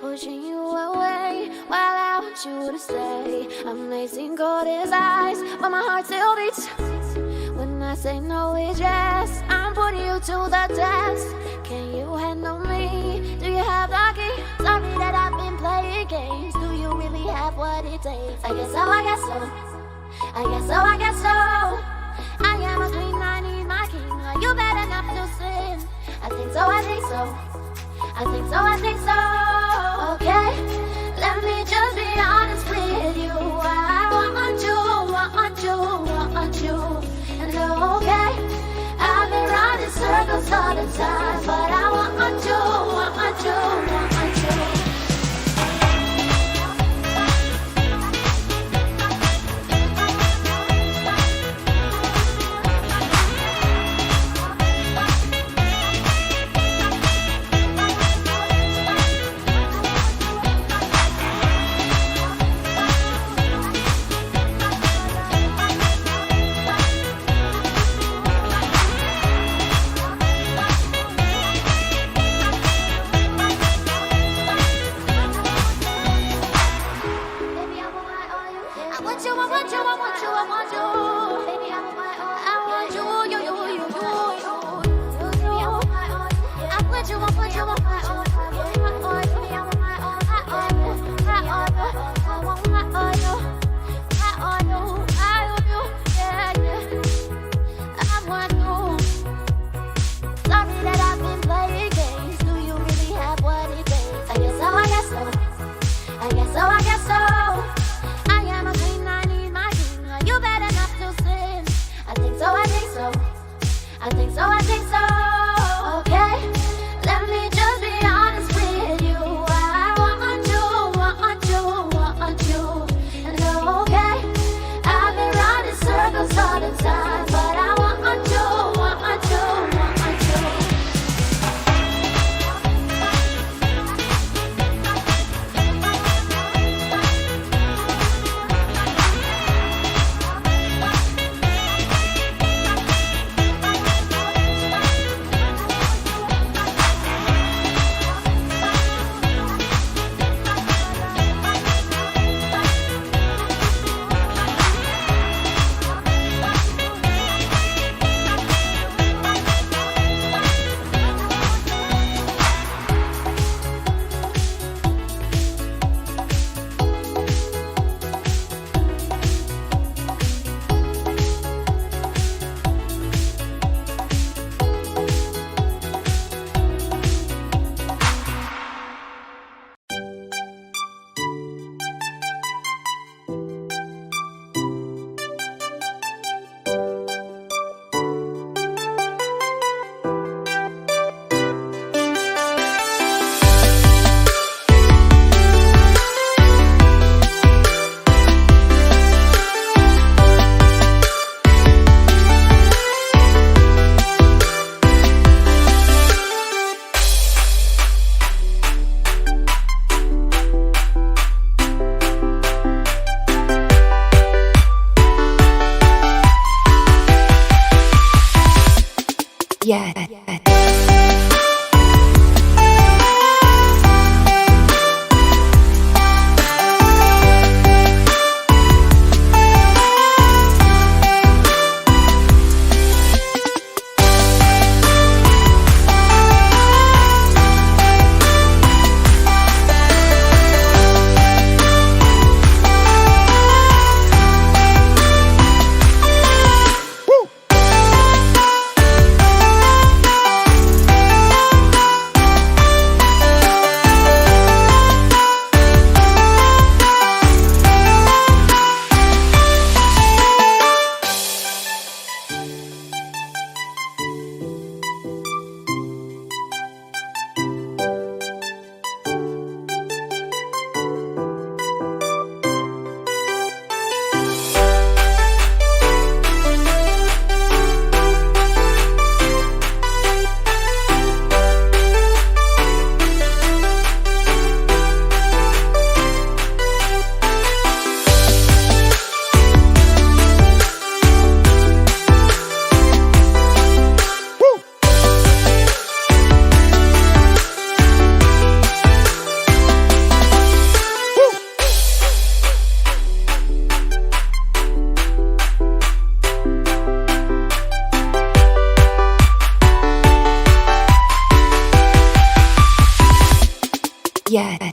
pushing you away while I want you to stay. Amazing cold as ice, but my heart still beats. When I say no, it's yes. I'm putting you to the test. Can you handle me? Do you have the key? Sorry that I've been playing games. Do you really have what it takes? I guess so, I guess so. I guess so, I guess so. I am a queen, I need my king. Are you bad enough to sin? I think so, I think so. I think so, I think so. Okay, let me just be honest with you. I want you, want you, want you. And okay, I've been running circles all the time, but I want you, want you, want you. I think so, I think so. Okay, let me just be honest with you. I want you, want you, want you. And okay, I've been running circles all the time, but I want you, want you, want you. Yeah. Yes.